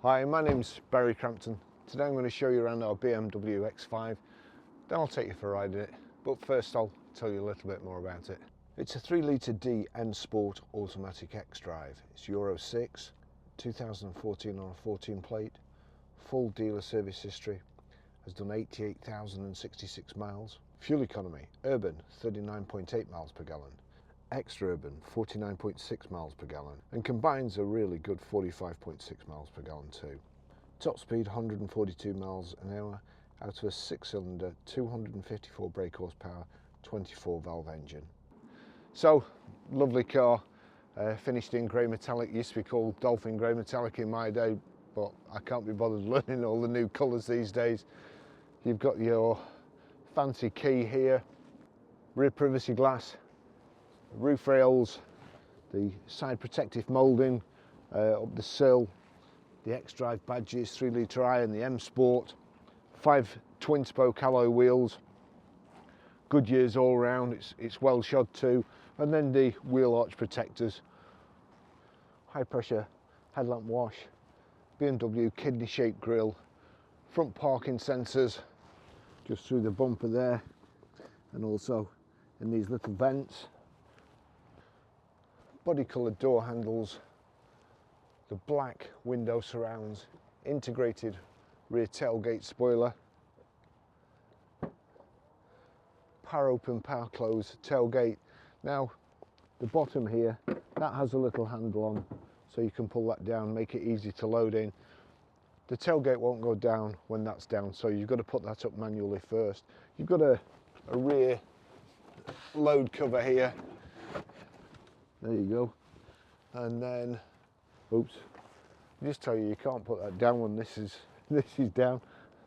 Hi, my name's Barry Crampton. Today I'm going to show you around our BMW X5, then I'll take you for a ride in it, but first I'll tell you a little bit more about it. It's a 3 litre D N Sport automatic xDrive. It's Euro 6, 2014 on a 14 plate, full dealer service history, has done 88,066 miles. Fuel economy, urban 39.8 miles per gallon, extra urban 49.6 miles per gallon, and combines a really good 45.6 miles per gallon too. Top speed 142 miles an hour out of a 6-cylinder 254 brake horsepower 24 valve engine. So lovely car, finished in grey metallic. Used to be called Dolphin Grey Metallic in my day, but I can't be bothered learning all the new colours these days. You've got your fancy key here, rear privacy glass, roof rails, the side protective moulding up the sill, the xDrive badges, 3 litre I and the M Sport, 5 twin spoke alloy wheels, good years all round. It's well shod too, and then the wheel arch protectors, high pressure headlamp wash, BMW kidney shaped grille, front parking sensors just through the bumper there, and also in these little vents, body coloured door handles, the black window surrounds, integrated rear tailgate spoiler, power open, power close tailgate. Now the bottom here, that has a little handle on, so you can pull that down, make it easy to load in. The tailgate won't go down when that's down, so you've got to put that up manually first. You've got a rear load cover here. There you go. And then, oops, just tell you can't put that down when this is down.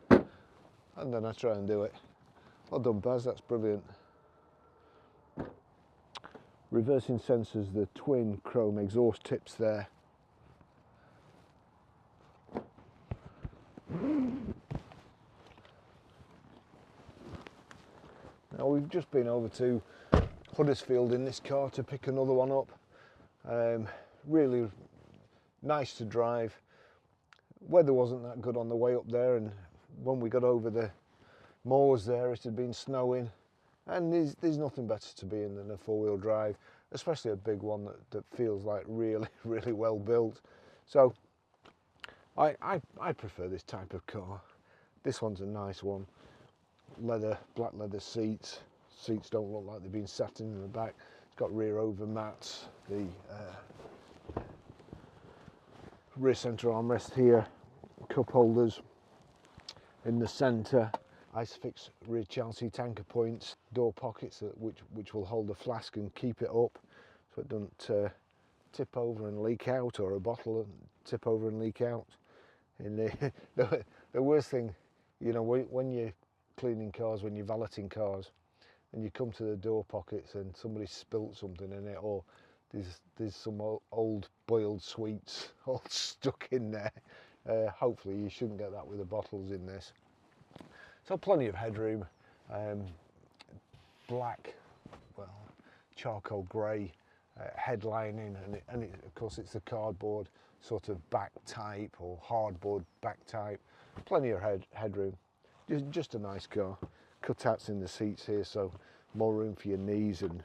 And then I try and do it. Well done, Baz, that's brilliant. Reversing sensors, the twin chrome exhaust tips there. Now we've just been over to Huddersfield in this car to pick another one up. Really nice to drive. Weather wasn't that good on the way up there, and when we got over the moors there it had been snowing, and there's nothing better to be in than a four-wheel drive, especially a big one that feels like really well built. So I prefer this type of car. This one's a nice one. Leather, black leather seats. Seats don't look like they've been satin in the back. It's got rear over mats, the rear centre armrest here, cup holders in the centre, Isofix rear child seat anchor points, door pockets which will hold the flask and keep it up so it doesn't tip over and leak out, or a bottle and tip over and leak out. And the worst thing, you know, when you're cleaning cars, when you're valeting cars, and you come to the door pockets and somebody spilt something in it, or there's some old boiled sweets all stuck in there. Hopefully you shouldn't get that with the bottles in this. So plenty of headroom, black, well, charcoal grey headlining, and of course it's the cardboard sort of back type, or hardboard back type. Plenty of headroom. Just a nice car. Cutouts in the seats here, so more room for your knees, and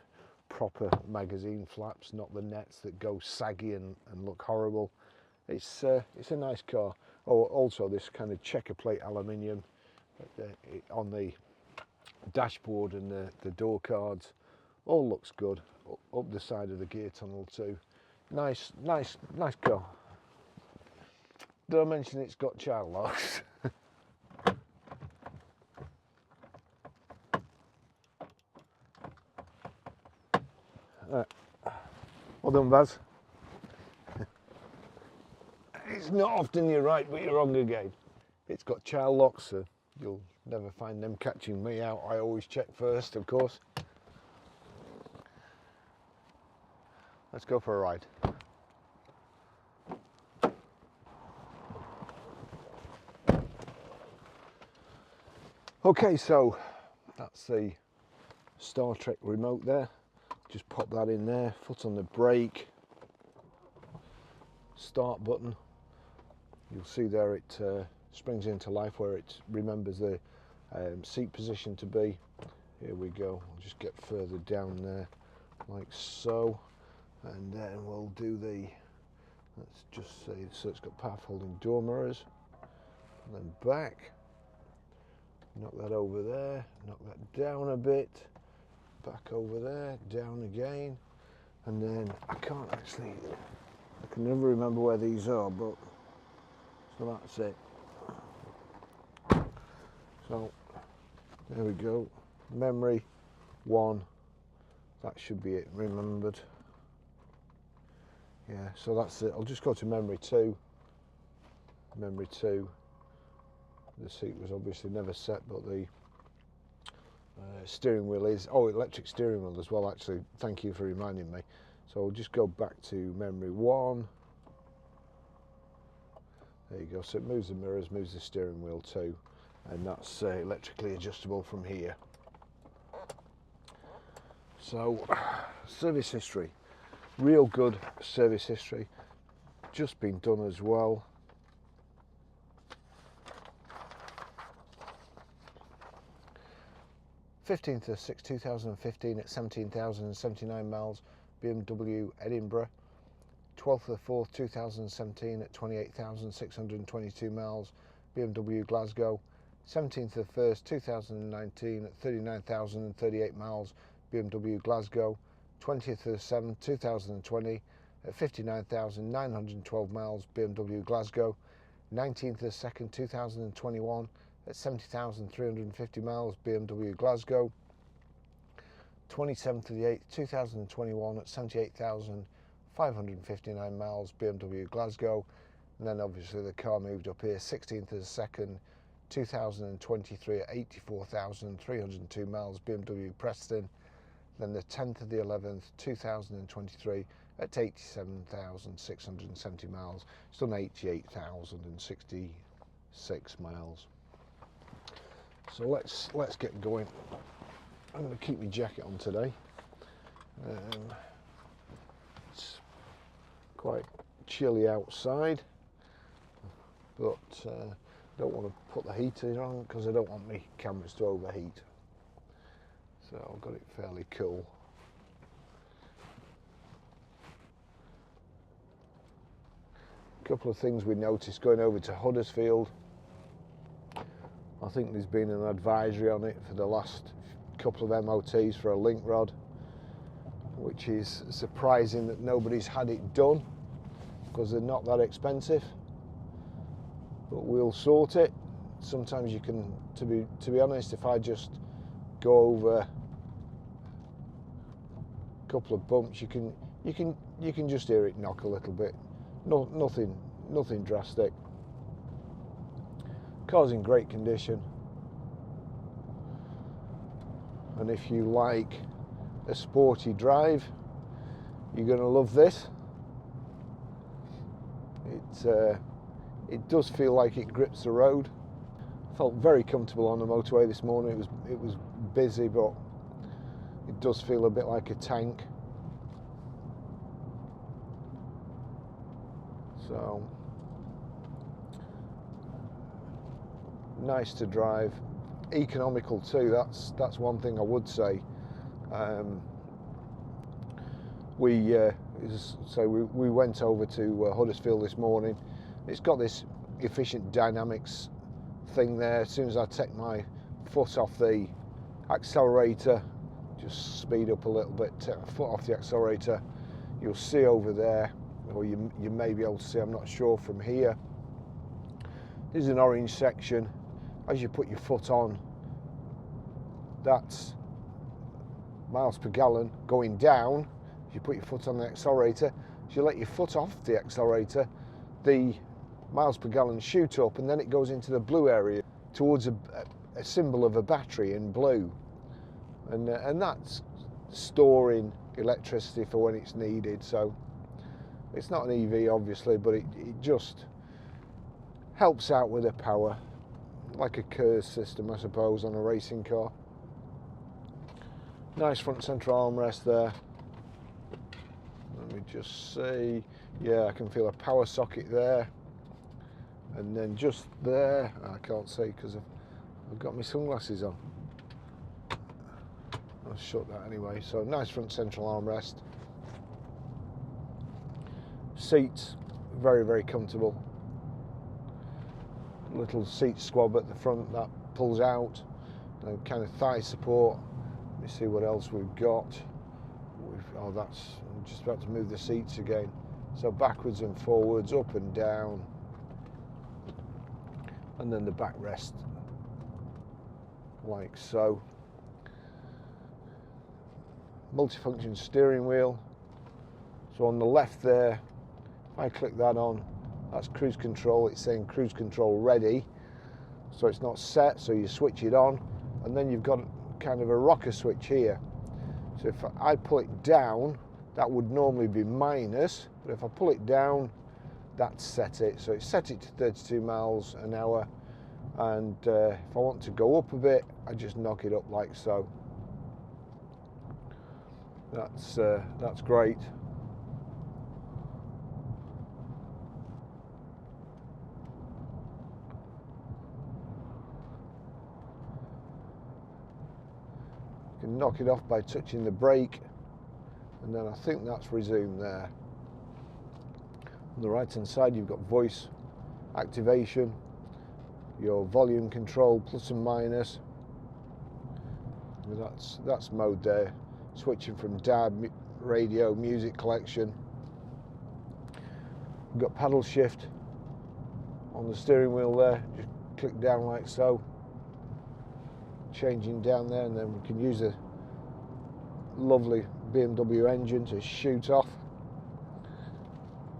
proper magazine flaps, not the nets that go saggy and look horrible. It's a nice car. Oh, also this kind of checker plate aluminium on the dashboard and the door cards. All looks good. Up the side of the gear tunnel too. Nice car. Did I mention it's got child locks? Well done, Baz. It's not often you're right, but you're wrong again. It's got child locks, so you'll never find them catching me out. I always check first, of course. Let's go for a ride. Okay, so that's the Star Trek remote there. Just pop that in there, foot on the brake, start button. You'll see there it springs into life where it remembers the seat position to be. Here we go, we'll just get further down there like so, and then we'll do the, let's just say, so it's got power folding door mirrors, and then back, knock that over there, knock that down a bit, back over there, down again, and then I can't actually, I can never remember where these are, but so that's it. So there we go, memory 1, that should be it remembered. Yeah, so that's it. I'll just go to memory 2. Memory 2, the seat was obviously never set, but the steering wheel is, oh, electric steering wheel as well actually, thank you for reminding me. So I'll just go back to memory 1. There you go, so it moves the mirrors, moves the steering wheel too, and that's electrically adjustable from here. So, service history, real good service history, just been done as well. '15th of 6, 2015 at 17,079 miles, BMW Edinburgh. 12th of 4th, 2017 at 28,622 miles, BMW Glasgow. 17th of 1st, 2019 at 39,038 miles, BMW Glasgow. 20th of 7th, 2020 at 59,912 miles, BMW Glasgow. 19th of 2nd, 2021 at 70,350 miles, BMW Glasgow. 27th of the 8th, 2021 at 78,559 miles, BMW Glasgow. And then obviously the car moved up here. 16th of the 2nd, 2023 at 84,302 miles, BMW Preston. Then the 10th of the 11th, 2023 at 87,670 miles. It's done 88,066 miles. So let's get going. I'm going to keep my jacket on today. It's quite chilly outside, but I don't want to put the heater on because I don't want my cameras to overheat. So I've got it fairly cool. A couple of things we noticed going over to Huddersfield. I think there's been an advisory on it for the last couple of MOTs for a link rod, which is surprising that nobody's had it done because they're not that expensive, but we'll sort it. Sometimes you can, to be honest, if I just go over a couple of bumps, you can just hear it knock a little bit. Nothing drastic. Car's in great condition, and if you like a sporty drive, you're going to love this. It does feel like it grips the road. Felt very comfortable on the motorway this morning. It was busy, but it does feel a bit like a tank. So nice to drive, economical too. That's one thing I would say. We went over to Huddersfield this morning. It's got this efficient dynamics thing there. As soon as I take my foot off the accelerator, just speed up a little bit, take my foot off the accelerator, you'll see over there, or you may be able to see, I'm not sure from here, there's an orange section. As you put your foot on, that's miles per gallon going down. If you put your foot on the accelerator, as you let your foot off the accelerator, the miles per gallon shoot up, and then it goes into the blue area towards a symbol of a battery in blue, and that's storing electricity for when it's needed. So it's not an EV obviously, but it just helps out with the power, like a KERS system I suppose on a racing car. Nice front central armrest there. Let me just see, yeah, I can feel a power socket there. and then just there, I can't see because I've got my sunglasses on. I'll shut that anyway. So nice front central armrest. Seats, very, very comfortable. Little seat squab at the front that pulls out. And kind of thigh support. Let me see what else we've got. Oh, I'm just about to move the seats again. So backwards and forwards, up and down. And then the backrest, like so. Multifunction steering wheel. So on the left there, if I click that on, that's cruise control. It's saying cruise control ready. So it's not set, so you switch it on, and then you've got kind of a rocker switch here. So if I pull it down, that would normally be minus, but if I pull it down, that's set it. So it's set it to 32 miles an hour, and if I want to go up a bit, I just knock it up like so. That's great. You can knock it off by touching the brake, and then I think that's resumed there. On the right hand side you've got voice activation, your volume control plus and minus. That's mode there, switching from DAB, radio, music collection. You've got paddle shift on the steering wheel there, just click down like so, changing down there, and then we can use a lovely BMW engine to shoot off.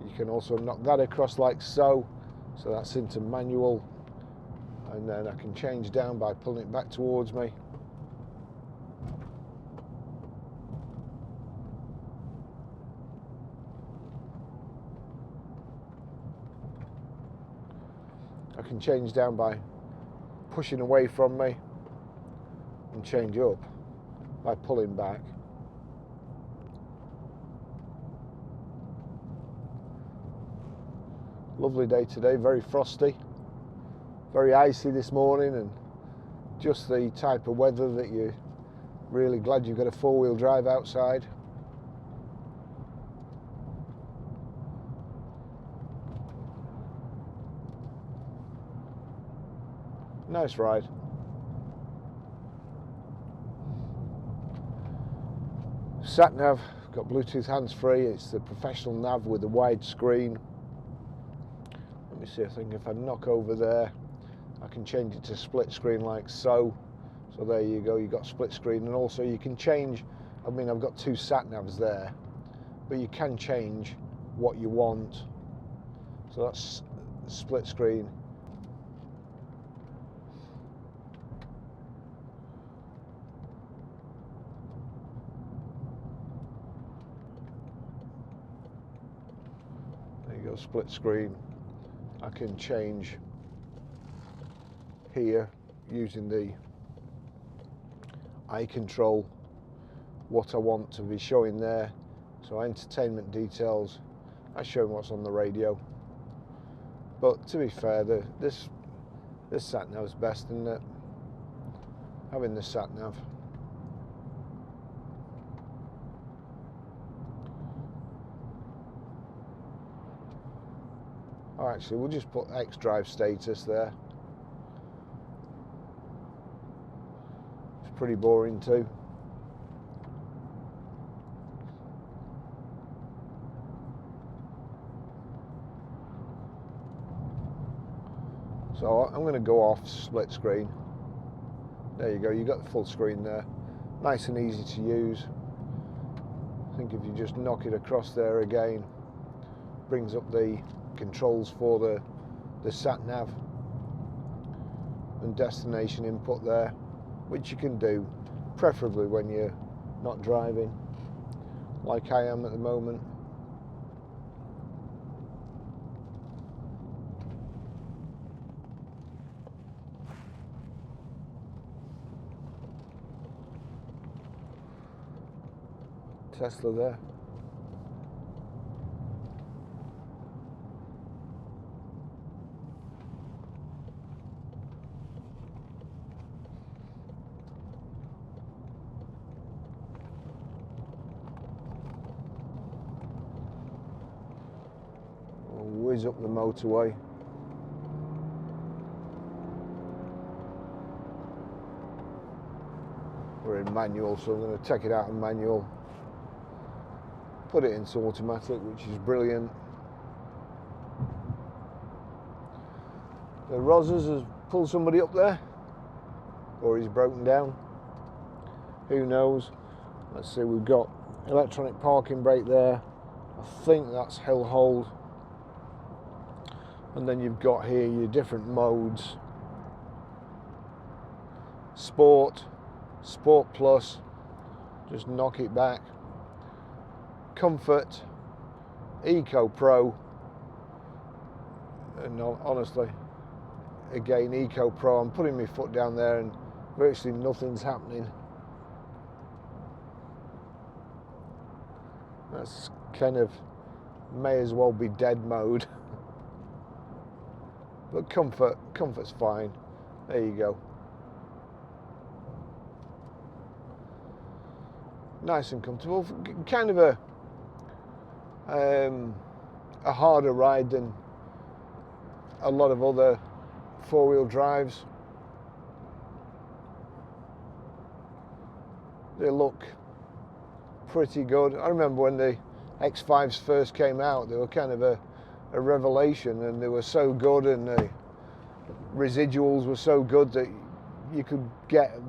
You can also knock that across like so, so that's into manual, and then I can change down by pulling it back towards me. I can change down by pushing away from me, and change up by pulling back. Lovely day today, very frosty, very icy this morning, and just the type of weather that you're really glad you've got a four-wheel drive outside. Nice ride. Sat nav, got Bluetooth hands-free. It's the professional nav with a wide screen. Let me see, I think if I knock over there, I can change it to split screen like so. So there you go, you've got split screen, and also you can change, I mean I've got two sat navs there, but you can change what you want. So that's split screen. There you go, split screen. I can change here using the eye control what I want to be showing there. So entertainment details, I show what's on the radio. But to be fair, this sat nav is best, isn't it? Having the sat nav. Oh, actually, we'll just put xDrive status there. It's pretty boring too. So I'm going to go off split screen. There you go, you got the full screen there. Nice and easy to use. I think if you just knock it across there again, brings up the controls for the sat nav and destination input there, which you can do preferably when you're not driving like I am at the moment. Tesla there. whiz up the motorway. We're in manual, so I'm going to take it out of manual, put it into automatic, which is brilliant. The Rosas has pulled somebody up there, or he's broken down, who knows. Let's see, we've got electronic parking brake there, I think that's hill hold, and then you've got here your different modes: Sport, Sport Plus, just knock it back, Comfort, Eco Pro, and honestly, again, Eco Pro, I'm putting my foot down there and virtually nothing's happening. That's kind of, may as well be dead mode. But comfort's fine. There you go. Nice and comfortable. Kind of a harder ride than a lot of other four-wheel drives. They look pretty good. I remember when the X5s first came out, they were kind of a revelation, and they were so good, and the residuals were so good that you could get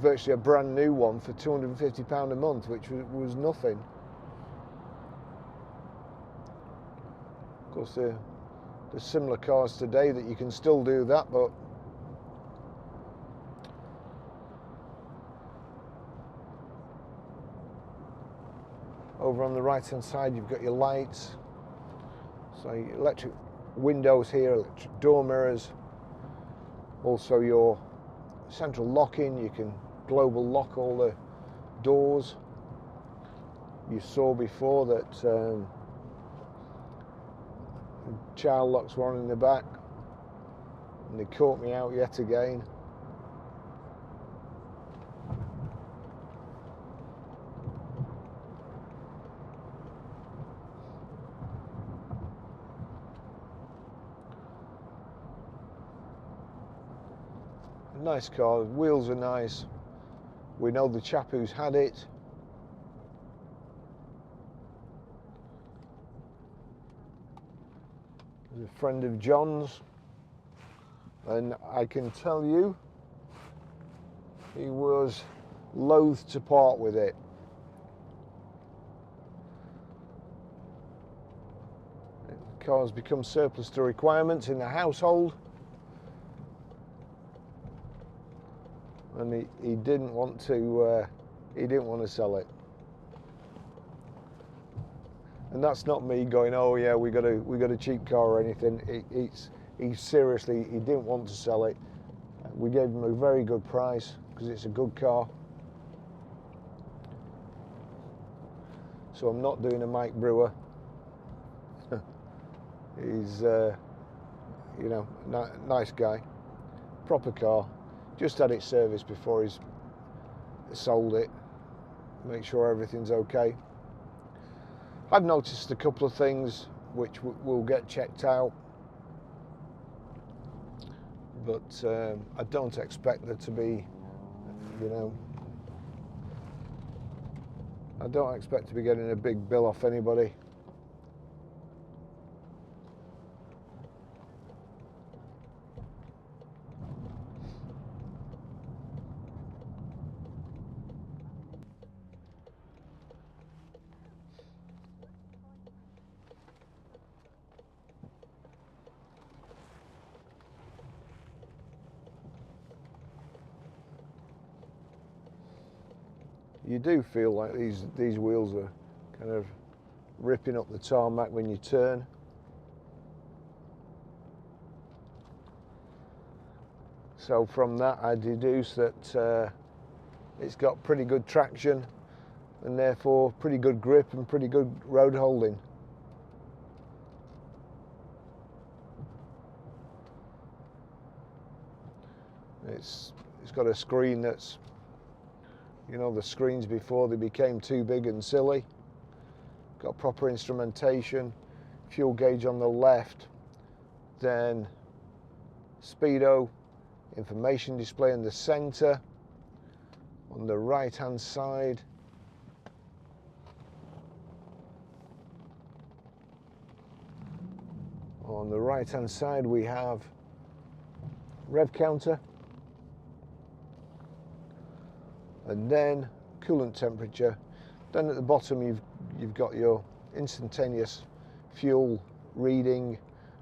virtually a brand new one for £250 a month, which was nothing. Of course, there's similar cars today that you can still do that, but over on the right hand side you've got your lights, so electric windows here, electric door mirrors, also your central locking. You can global lock all the doors. You saw before that child locks were on in the back, and they caught me out yet again. Nice car, wheels are nice. We know the chap who's had it. He's a friend of John's, and I can tell you he was loath to part with it. The car's become surplus to requirements in the household, and he didn't want to sell it. And that's not me going, oh yeah, we got a cheap car or anything. He seriously, he didn't want to sell it. We gave him a very good price because it's a good car. So I'm not doing a Mike Brewer. He's, you know, nice guy, proper car. Just had it serviced before he's sold it. Make sure everything's okay. I've noticed a couple of things which will get checked out, but I don't expect there to be, you know, I don't expect to be getting a big bill off anybody. You do feel like these wheels are kind of ripping up the tarmac when you turn. So from that I deduce that it's got pretty good traction and therefore pretty good grip and pretty good road holding. It's got a screen that's, you know, the screens before they became too big and silly. Got proper instrumentation. fuel gauge on the left, then speedo, information display in the center. On the right hand side, we have rev counter, and then coolant temperature. Then at the bottom you've got your instantaneous fuel reading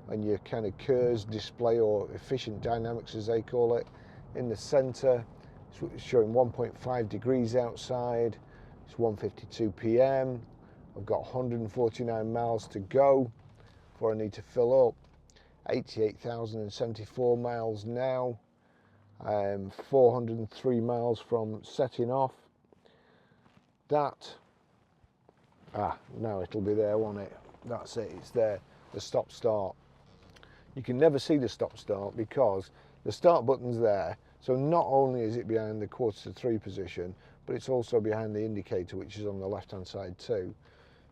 and your kind of KERS display, or efficient dynamics as they call it. In the center it's showing 1.5 degrees outside. It's 1:52 p.m. I've got 149 miles to go before I need to fill up. 88,074 miles now. 403 miles from setting off. Now it'll be there, won't it? That's it, it's there, the stop start. You can never see the stop start because the start button's there, so not only is it behind the 2:45 position, but it's also behind the indicator, which is on the left hand side too.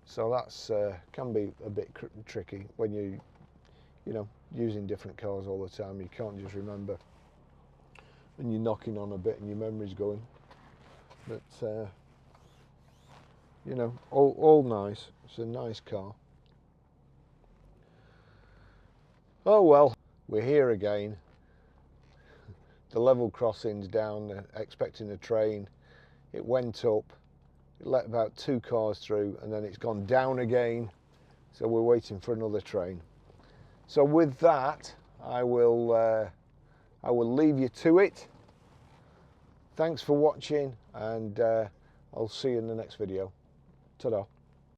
So that's can be a bit tricky when you know, using different cars all the time. You can't just remember, and you're knocking on a bit and your memory's going. But you know, all nice. It's a nice car. Oh well, we're here again. The level crossing's down, expecting a train. It went up, it let about 2 cars through, and then it's gone down again. So we're waiting for another train. So with that, I will leave you to it. Thanks for watching, and I'll see you in the next video. Ta-da.